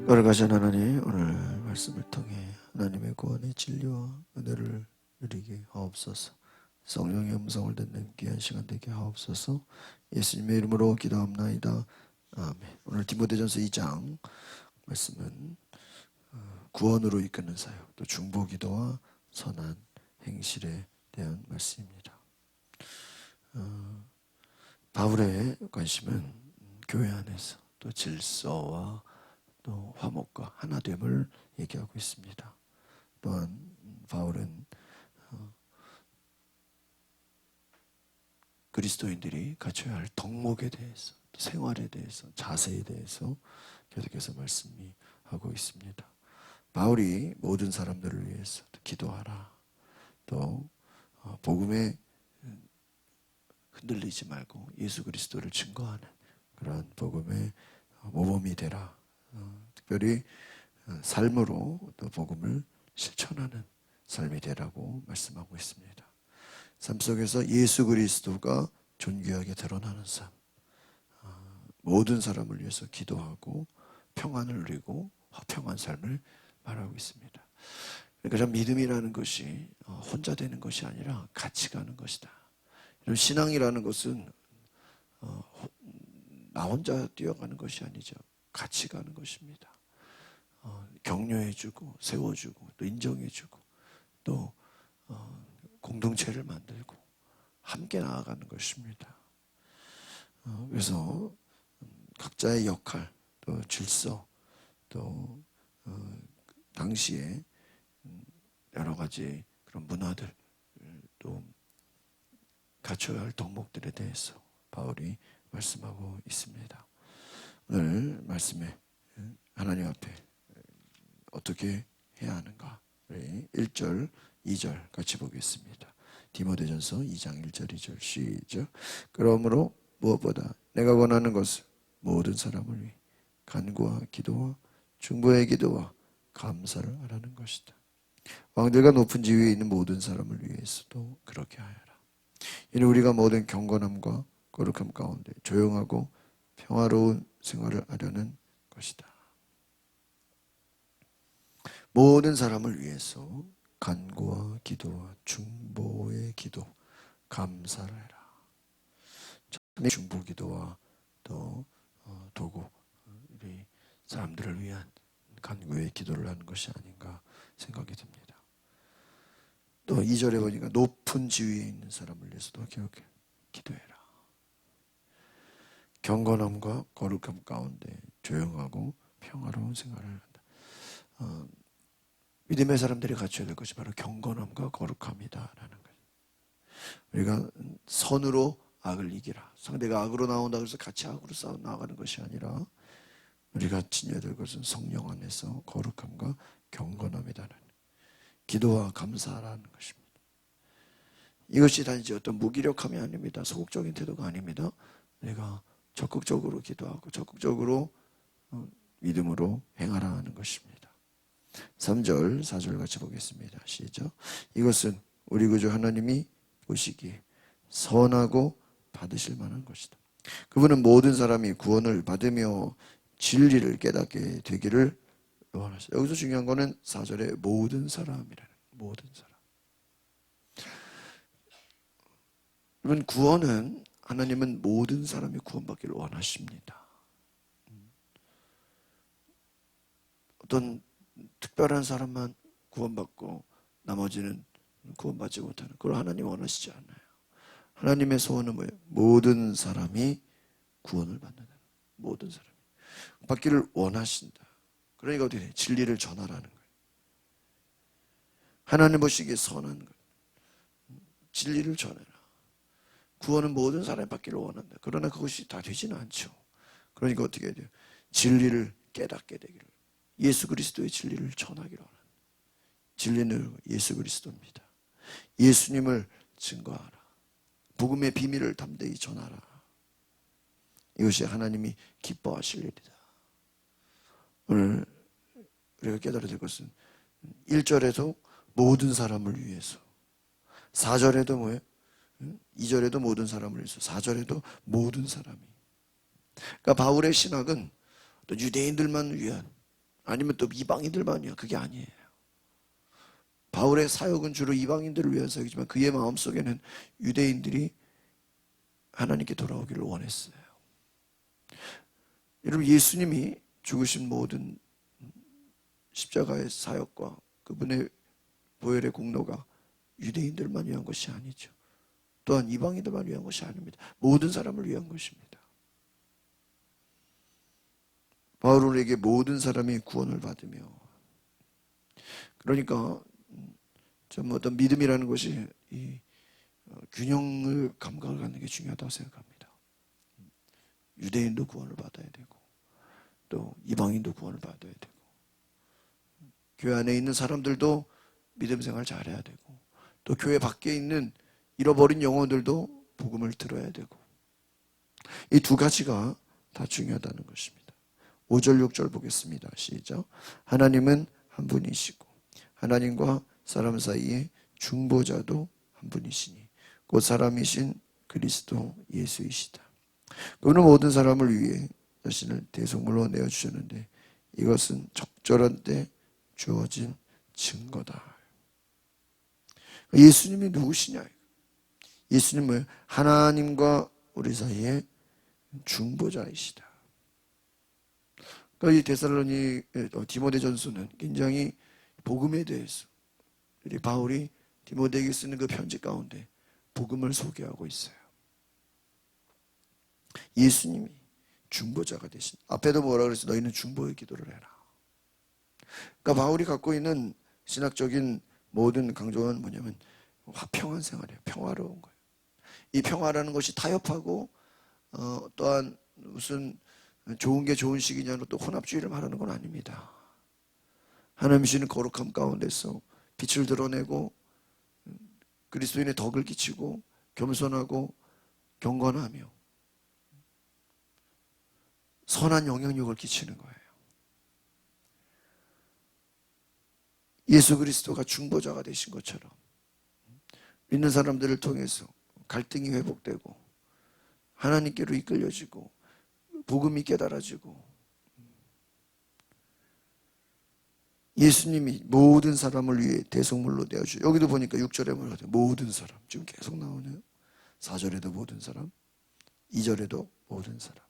거룩하신 하나님, 오늘 말씀을 통해 하나님의 구원의 진리와 은혜를 누리게 하옵소서. 성령의 음성을 듣는 귀한 시간 되게 하옵소서. 예수님의 이름으로 기도합나이다. 아멘. 오늘 디모데전서 2장 말씀은 구원으로 이끄는 사역, 또 중보기도와 선한 행실에 대한 말씀입니다. 바울의 관심은 교회 안에서 또 질서와 또 화목과 하나됨을 얘기하고 있습니다. 또한 바울은 그리스도인들이 갖춰야 할 덕목에 대해서, 생활에 대해서, 자세에 대해서 계속해서 말씀하고 있습니다. 바울이 모든 사람들을 위해서 기도하라. 또 복음에 흔들리지 말고 예수 그리스도를 증거하는 그러한 복음의 모범이 되라. 특별히 삶으로 또 복음을 실천하는 삶이 되라고 말씀하고 있습니다. 삶 속에서 예수 그리스도가 존귀하게 드러나는 삶, 모든 사람을 위해서 기도하고 평안을 누리고 화평한 삶을 말하고 있습니다. 그러니까 믿음이라는 것이 혼자 되는 것이 아니라 같이 가는 것이다. 이런 신앙이라는 것은 나 혼자 뛰어가는 것이 아니죠. 같이 가는 것입니다. 격려해주고 세워주고 또 인정해주고 또 공동체를 만들고 함께 나아가는 것입니다. 그래서 각자의 역할 또 질서 또 당시에 여러 가지 그런 문화들 또 갖춰야 할 덕목들에 대해서 바울이 말씀하고 있습니다. 오늘 말씀에 하나님 앞에 어떻게 해야 하는가? 1절, 2절 같이 보겠습니다. 디모데전서 2장 1절, 2절 시작. 그러므로 무엇보다 내가 원하는 것은 모든 사람을 위해 간구와 기도와 중보의 기도와 감사를 하라는 것이다. 왕들과 높은 지위에 있는 모든 사람을 위해서도 그렇게 하여라. 이는 우리가 모든 경건함과 거룩함 가운데 조용하고 평화로운 생활을 하려는 것이다. 모든 사람을 위해서 간구와 기도와 중보의 기도, 감사를 해라. 중보 기도와 또 도구, 우리 사람들을 위한 간구의 기도를 하는 것이 아닌가 생각이 듭니다. 또 2절에 보니까 높은 지위에 있는 사람을 위해서도 기도해라. 경건함과 거룩함 가운데 조용하고 평화로운 생활을 한다. 믿음의 사람들이 갖춰야 될 것이 바로 경건함과 거룩함이다라는 거예요. 우리가 선으로 악을 이기라. 상대가 악으로 나온다 그래서 같이 악으로 싸워 나가는 것이 아니라 우리가 지녀야 될 것은 성령 안에서 거룩함과 경건함이다라는 기도와 감사라는 것입니다. 이것이 단지 어떤 무기력함이 아닙니다. 소극적인 태도가 아닙니다. 내가 적극적으로 기도하고 적극적으로 믿음으로 행하라 하는 것입니다. 3절, 4절 같이 보겠습니다. 시작. 이것은 우리 구주 하나님이 보시기에 선하고 받으실 만한 것이다. 그분은 모든 사람이 구원을 받으며 진리를 깨닫게 되기를 원하시다. 여기서 중요한 거는 4절에 모든 사람이라는 모든 사람. 여러분, 구원은 하나님은 모든 사람이 구원받기를 원하십니다. 어떤 특별한 사람만 구원받고 나머지는 구원받지 못하는 그걸 하나님 원하시지 않아요. 하나님의 소원은 뭐예요? 모든 사람이 구원을 받는다. 모든 사람이 받기를 원하신다. 그러니까 어떻게 돼? 진리를 전하라는 거예요. 하나님 보시기에 선한 것, 진리를 전해라. 구원은 모든 사람이 받기를 원한다. 그러나 그것이 다 되지는 않죠. 그러니까 어떻게 해야 돼요? 진리를 깨닫게 되기를, 예수 그리스도의 진리를 전하기를 원한다. 진리는 예수 그리스도입니다. 예수님을 증거하라. 복음의 비밀을 담대히 전하라. 이것이 하나님이 기뻐하실 일이다. 오늘 우리가 깨달아야 될 것은 1절에도 모든 사람을 위해서, 4절에도 뭐예요? 2절에도 모든 사람을 위해서, 4절에도 모든 사람이. 그러니까 바울의 신학은 또 유대인들만 위한 아니면 또 이방인들만이야. 그게 아니에요. 바울의 사역은 주로 이방인들을 위한 사역이지만 그의 마음속에는 유대인들이 하나님께 돌아오기를 원했어요. 여러분, 예수님이 죽으신 모든 십자가의 사역과 그분의 보혈의 공로가 유대인들만 위한 것이 아니죠. 또한 이방인들만 위한 것이 아닙니다. 모든 사람을 위한 것입니다. 바울에게 모든 사람이 구원을 받으며, 그러니까 좀 어떤 믿음이라는 것이 이 균형을 감각을 갖는 게 중요하다고 생각합니다. 유대인도 구원을 받아야 되고 또 이방인도 구원을 받아야 되고 교회 안에 있는 사람들도 믿음 생활 잘해야 되고 또 교회 밖에 있는 잃어버린 영혼들도 복음을 들어야 되고, 이 두 가지가 다 중요하다는 것입니다. 5절 6절 보겠습니다. 시작. 하나님은 한 분이시고 하나님과 사람 사이에 중보자도 한 분이시니 곧 사람이신 그리스도 예수이시다. 그는 모든 사람을 위해 자신을 대속물로 내어주셨는데 이것은 적절한 때 주어진 증거다. 예수님이 누구시냐? 예수님은 하나님과 우리 사이에 중보자이시다. 그러니까 이 디모데전서는 굉장히 복음에 대해서 우리 바울이 디모데에게 쓰는 그 편지 가운데 복음을 소개하고 있어요. 예수님이 중보자가 되신, 앞에도 뭐라 그랬어? 너희는 중보의 기도를 해라. 그러니까 바울이 갖고 있는 신학적인 모든 강조는 뭐냐면 화평한 생활이에요. 평화로운 거예요. 이 평화라는 것이 타협하고 또한 무슨 좋은 게 좋은 식이냐로 또 혼합주의를 말하는 건 아닙니다. 하나님 주시는 거룩함 가운데서 빛을 드러내고 그리스도인의 덕을 끼치고 겸손하고 경건하며 선한 영향력을 끼치는 거예요. 예수 그리스도가 중보자가 되신 것처럼 믿는 사람들을 통해서 갈등이 회복되고 하나님께로 이끌려지고 복음이 깨달아지고 예수님이 모든 사람을 위해 대속물로 내어주죠. 여기도 보니까 6절에 뭐라 해요? 모든 사람. 지금 계속 나오네요. 4절에도 모든 사람, 2절에도 모든 사람.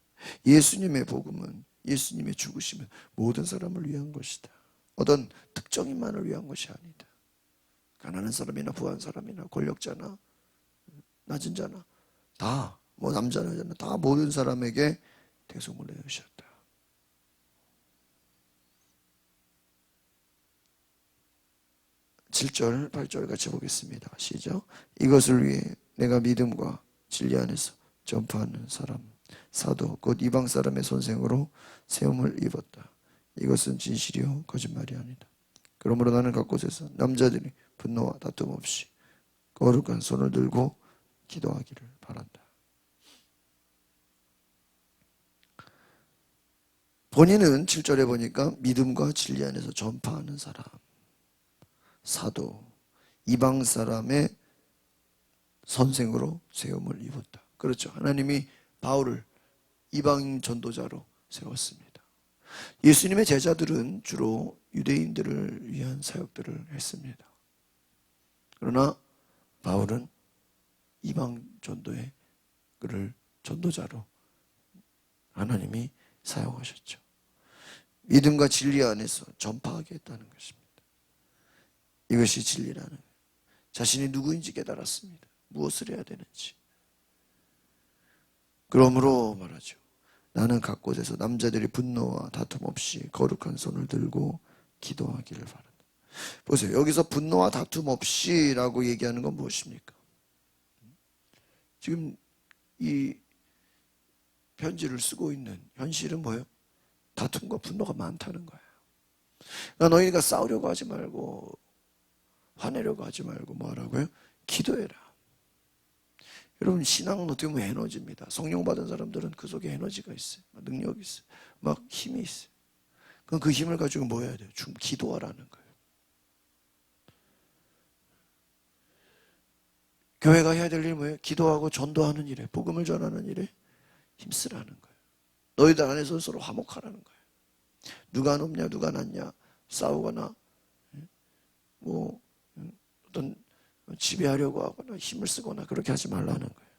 예수님의 복음은, 예수님의 죽으심은 모든 사람을 위한 것이다. 어떤 특정인만을 위한 것이 아니다. 가난한 사람이나 부한 사람이나 권력자나 낮은 자나 다, 뭐 남자나 여자나 다 모든 사람에게 대속물로 내주셨다. (7절) (8절) 같이 보겠습니다. 시작. 이것을 위해 내가 믿음과 진리 안에서 전파하는 사람 사도 곧 이방 사람의 손생으로 세움을 입었다. 이것은 진실이요 거짓말이 아니다. 그러므로 나는 각 곳에서 남자들이 분노와 다툼 없이 거룩한 손을 들고 기도하기를 바란다. 본인은 7절에 보니까 믿음과 진리 안에서 전파하는 사람 사도, 이방 사람의 선생으로 세움을 입었다. 그렇죠. 하나님이 바울을 이방 전도자로 세웠습니다. 예수님의 제자들은 주로 유대인들을 위한 사역들을 했습니다. 그러나 바울은 이방 전도의 그를 전도자로 하나님이 사용하셨죠. 믿음과 진리 안에서 전파하게 했다는 것입니다. 이것이 진리라는 거예요. 자신이 누구인지 깨달았습니다. 무엇을 해야 되는지. 그러므로 말하죠. 나는 각 곳에서 남자들이 분노와 다툼 없이 거룩한 손을 들고 기도하기를 바란다. 보세요. 여기서 분노와 다툼 없이라고 얘기하는 건 무엇입니까? 지금 이 편지를 쓰고 있는 현실은 뭐예요? 다툼과 분노가 많다는 거예요. 그러니까 너희가 싸우려고 하지 말고 화내려고 하지 말고 뭐 하라고요? 기도해라. 여러분 신앙은 어떻게 보면 에너지입니다. 성령 받은 사람들은 그 속에 에너지가 있어요. 능력이 있어요. 막 힘이 있어요. 그럼 그 힘을 가지고 뭐 해야 돼요? 기도하라는 거예요. 교회가 해야 될 일이 뭐예요? 기도하고 전도하는 일에, 복음을 전하는 일에 힘쓰라는 거예요. 너희들 안에서 서로 화목하라는 거예요. 누가 높냐 누가 낮냐 싸우거나 뭐 어떤 지배하려고 하거나 힘을 쓰거나 그렇게 하지 말라는 거예요.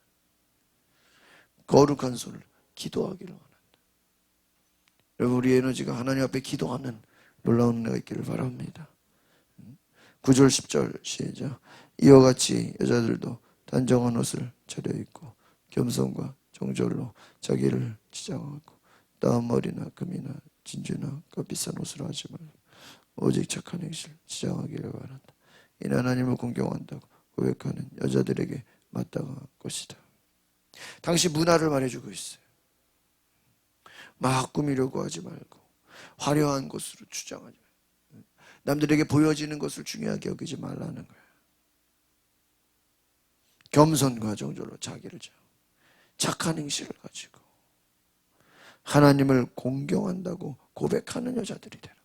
거룩한 손을 기도하기를 원한다. 여러분, 우리 에너지가 하나님 앞에 기도하는 놀라운 은혜가 있기를 바랍니다. 9절 10절 시작. 이와 같이 여자들도 단정한 옷을 차려입고 겸손과 정절로 자기를 치장하고 따은 머리나 금이나 진주나 값비싼 옷을 하지 말고 오직 착한 행실을 치장하기를 바란다. 이는 하나님을 공경한다고 고백하는 여자들에게 마땅한 것이다. 당시 문화를 말해주고 있어요. 막 꾸미려고 하지 말고 화려한 것으로 주장하지 말고 남들에게 보여지는 것을 중요하게 여기지 말라는 거예요. 겸손과 정절로 자기를 착한 행실을 가지고 하나님을 공경한다고 고백하는 여자들이 되라.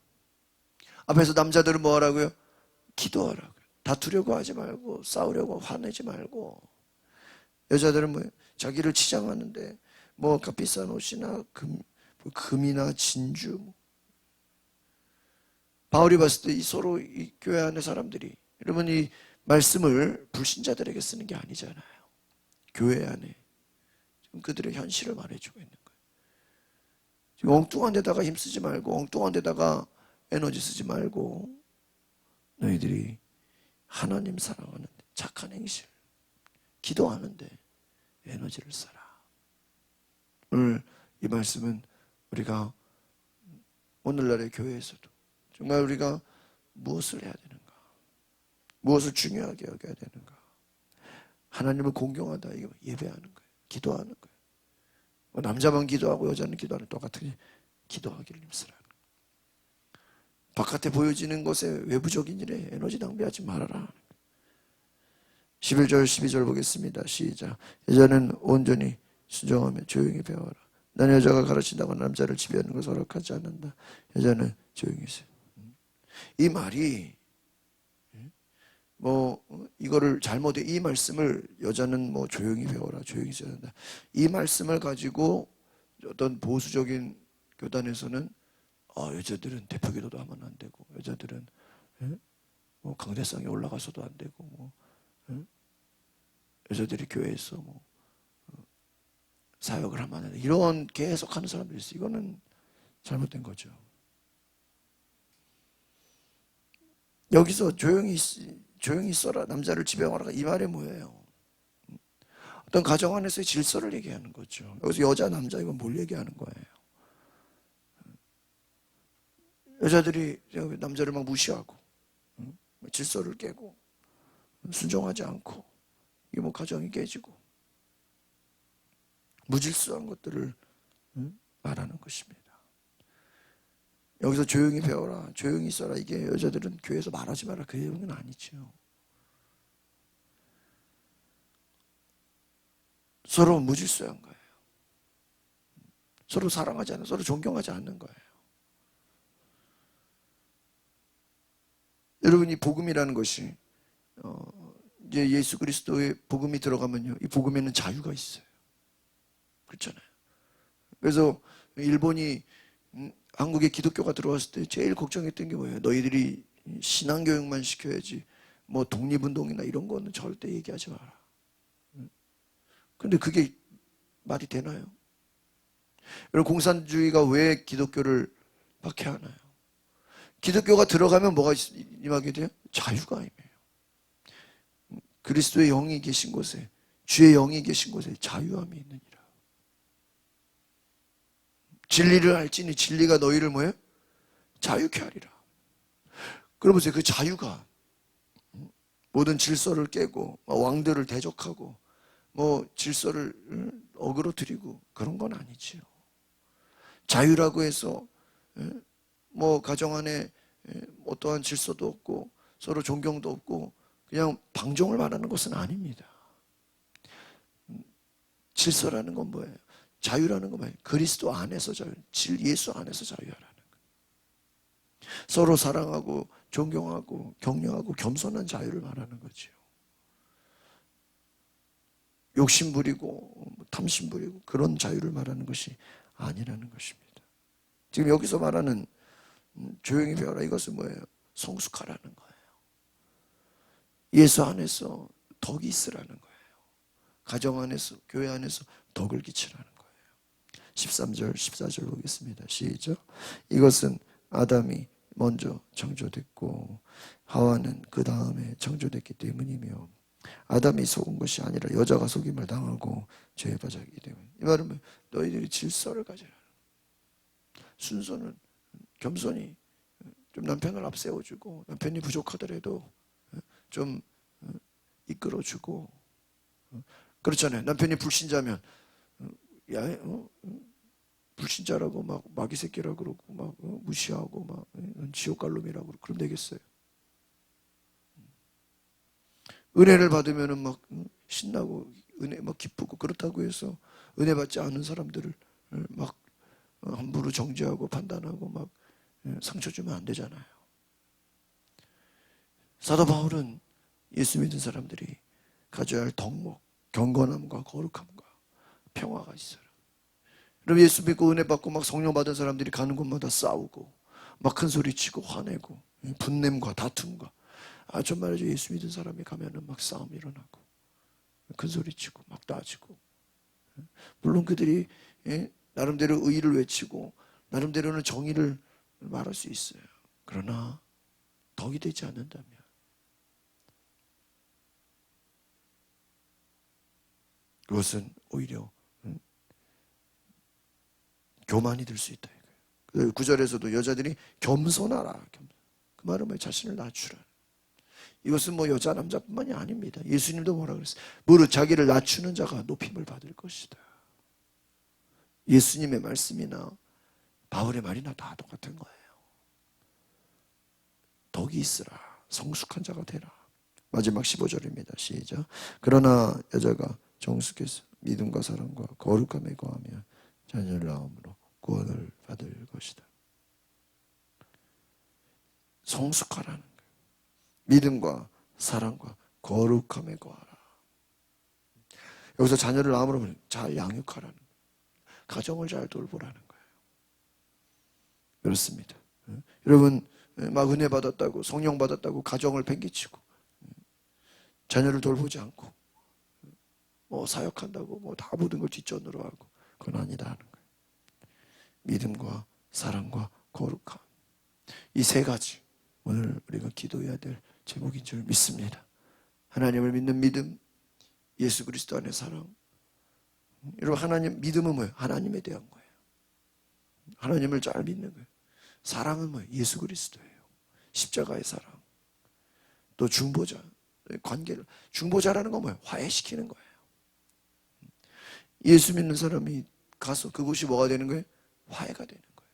앞에서 남자들은 뭐 하라고요? 기도하라고요. 다투려고 하지 말고 싸우려고 화내지 말고. 여자들은 뭐 자기를 치장하는데 뭐 값비싼 옷이나 금이나 진주. 바울이 봤을 때 서로 이 교회 안의 사람들이, 여러분, 이 말씀을 불신자들에게 쓰는 게 아니잖아요. 교회 안에 지금 그들의 현실을 말해주고 있는 거예요. 지금 엉뚱한 데다가 힘쓰지 말고 엉뚱한 데다가 에너지 쓰지 말고 너희들이 하나님 사랑하는데 착한 행실, 기도하는데 에너지를 써라. 오늘 이 말씀은 우리가 오늘날의 교회에서도 정말 우리가 무엇을 해야 되는가, 무엇을 중요하게 여겨야 되는가, 하나님을 공경하다, 이거 예배하는 거예요. 기도하는 거예요. 남자만 기도하고 여자는 기도하는 똑같은 기도하기를 힘쓰라는 거예요. 바깥에 보여지는 것에 외부적인 일에 에너지 낭비하지 말아라. 11절 12절 보겠습니다. 시작. 여자는 온전히 순종하며 조용히 배워라. 나는 여자가 가르친다고 남자를 지배하는 것을 허락하지 않는다. 여자는 조용히 있어요. 이 말이 뭐 이거를 잘못해, 이 말씀을 여자는 뭐 조용히 배워라, 조용히 있어야 한다, 이 말씀을 가지고 어떤 보수적인 교단에서는 여자들은 대표기도도 하면 안 되고 여자들은 뭐 강대상에 올라가서도 안 되고 뭐 여자들이 교회에서 뭐 사역을 하면 안 돼, 이런 계속 하는 사람들이 있어요. 이거는 잘못된 거죠. 여기서 조용히 있어라, 남자를 지배하라, 이 말이 뭐예요? 어떤 가정 안에서의 질서를 얘기하는 거죠. 여기서 여자 남자 이건 뭘 얘기하는 거예요? 여자들이 남자를 막 무시하고 질서를 깨고 순종하지 않고 이게 뭐 가정이 깨지고 무질서한 것들을 말하는 것입니다. 여기서 조용히 배워라, 조용히 있어라, 이게 여자들은 교회에서 말하지 마라, 그 내용은 아니죠. 서로 무질서한 거예요. 서로 사랑하지 않는, 서로 존경하지 않는 거예요. 여러분, 이 복음이라는 것이 이제 예수 그리스도의 복음이 들어가면요, 이 복음에는 자유가 있어요. 그렇잖아요. 그래서 일본이 한국에 기독교가 들어왔을 때 제일 걱정했던 게 뭐예요? 너희들이 신앙교육만 시켜야지 뭐 독립운동이나 이런 거는 절대 얘기하지 마라. 근데 그게 말이 되나요? 여러분, 공산주의가 왜 기독교를 박해하나요? 기독교가 들어가면 뭐가 임하게 돼요? 자유가 임해요. 그리스도의 영이 계신 곳에, 주의 영이 계신 곳에 자유함이 있느니라. 진리를 알지니 진리가 너희를 뭐예요? 자유케 하리라. 그럼 보세요. 그 자유가 모든 질서를 깨고 왕들을 대적하고 뭐 질서를 어그러뜨리고 그런 건 아니지요. 자유라고 해서 뭐 가정 안에 어떠한 질서도 없고 서로 존경도 없고 그냥 방종을 말하는 것은 아닙니다. 질서라는 건 뭐예요? 자유라는 건 뭐예요? 그리스도 안에서 자유, 예수 안에서 자유하라는 거예요. 서로 사랑하고 존경하고 격려하고 겸손한 자유를 말하는 거죠. 욕심 부리고 탐심 부리고 그런 자유를 말하는 것이 아니라는 것입니다. 지금 여기서 말하는 조용히 배워라, 이것은 뭐예요? 성숙하라는 거예요. 예수 안에서 덕이 있으라는 거예요. 가정 안에서, 교회 안에서 덕을 끼치라는 거예요. 13절 14절 보겠습니다. 시작. 이것은 아담이 먼저 창조됐고 하와는 그 다음에 창조됐기 때문이며 아담이 속은 것이 아니라 여자가 속임을 당하고 죄에 빠졌기 때문에. 이 말은 너희들이 질서를 가지라. 순서는 겸손히 좀 남편을 앞세워주고, 남편이 부족하더라도 좀 이끌어주고. 그렇잖아요. 남편이 불신자면 야, 불신자라고 막 마귀 새끼라고 그러고 막 무시하고 막 지옥 갈 놈이라고 그러고 그럼 되겠어요? 은혜를 받으면은 막 신나고 은혜 막 기쁘고, 그렇다고 해서 은혜 받지 않은 사람들을 막 함부로 정죄하고 판단하고 막 상처 주면 안 되잖아요. 사도 바울은 예수 믿은 사람들이 가져야 할 덕목, 경건함과 거룩함과 평화가 있어요. 그럼 예수 믿고 은혜 받고 막 성령 받은 사람들이 가는 곳마다 싸우고 막 큰 소리 치고 화내고 분냄과 다툼과, 정말이죠. 예수 믿은 사람이 가면은 막 싸움이 일어나고 큰 소리 치고 막 따지고. 물론 그들이 나름대로 의의를 외치고 나름대로는 정의를 말할 수 있어요. 그러나 덕이 되지 않는다면 그것은 오히려 교만이 될 수 있다. 9절에서도 여자들이 겸손하라. 그 말은 뭐 자신을 낮추라. 이것은 뭐 여자 남자뿐만이 아닙니다. 예수님도 뭐라 그랬어요? 무릇 자기를 낮추는 자가 높임을 받을 것이다. 예수님의 말씀이나 바울의 말이나 다 똑같은 거예요. 덕이 있으라. 성숙한 자가 되라. 마지막 15절입니다. 시작. 그러나 여자가 정숙해서 믿음과 사랑과 거룩함에 거하며 자녀를 낳음으로 구원을 받을 것이다. 성숙하라는 거예요. 믿음과 사랑과 거룩함에 거하라. 여기서 자녀를 낳음으로 잘 양육하라는 거예요. 가정을 잘 돌보라는 거예요. 그렇습니다. 여러분 막 은혜 받았다고, 성령 받았다고 가정을 팽개치고 자녀를 돌보지 않고 뭐 사역한다고 뭐 다 모든 걸 뒷전으로 하고, 그건 아니다는 거예요. 믿음과 사랑과 거룩함, 이 세 가지 오늘 우리가 기도해야 될 제목인 줄 믿습니다. 하나님을 믿는 믿음, 예수 그리스도 안의 사랑. 여러분, 하나님 믿음은 뭐예요? 하나님에 대한 거예요. 하나님을 잘 믿는 거예요. 사랑은 뭐예요? 예수 그리스도예요. 십자가의 사랑. 또 중보자, 관계를, 중보자라는 건 뭐예요? 화해시키는 거예요. 예수 믿는 사람이 가서 그곳이 뭐가 되는 거예요? 화해가 되는 거예요.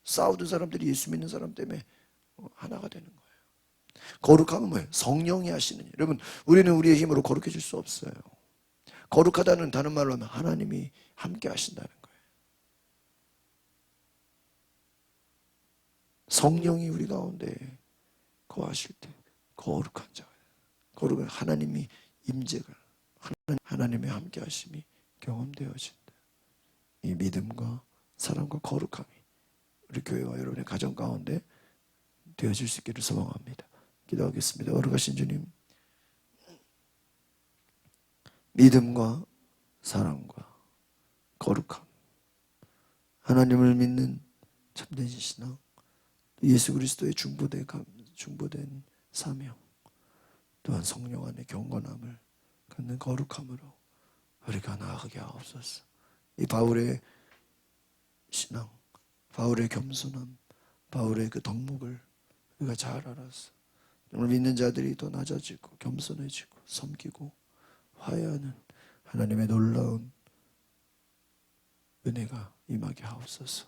싸우던 사람들이 예수 믿는 사람 때문에 하나가 되는 거예요. 거룩함은 뭐예요? 성령이 하시는 일. 여러분, 우리는 우리의 힘으로 거룩해질 수 없어요. 거룩하다는 다른 말로 하면 하나님이 함께 하신다는 거예요. 성령이 우리 가운데 거하실 때 거룩한 자가, 거룩은 하나님이 임재가, 하나님의 함께 하심이 경험되어진다. 이 믿음과 사랑과 거룩함이 우리 교회와 여러분의 가정 가운데 되어질 수 있기를 소망합니다. 기도하겠습니다. 거룩하신 주님, 믿음과 사랑과 거룩함, 하나님을 믿는 참된 신앙, 예수 그리스도의 중보된 사명, 또한 성령 안의 경건함을 갖는 거룩함으로 우리가 나아가게 하옵소서. 이 바울의 신앙, 바울의 겸손함, 바울의 그 덕목을 우리가 잘 알아서 오늘 믿는 자들이 더 낮아지고 겸손해지고 섬기고 화해하는 하나님의 놀라운 은혜가 임하게 하옵소서.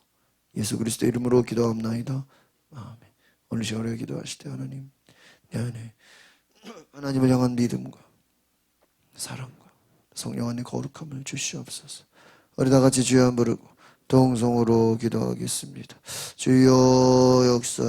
예수 그리스도 이름으로 기도합나이다. 아멘. 오늘 시간에 기도하실 때 하나님, 내 안에 하나님을 향한 믿음과 사랑과 성령 안의 거룩함을 주시옵소서. 우리 다 같이 주여 부르고 동성으로 기도하겠습니다. 주여 역사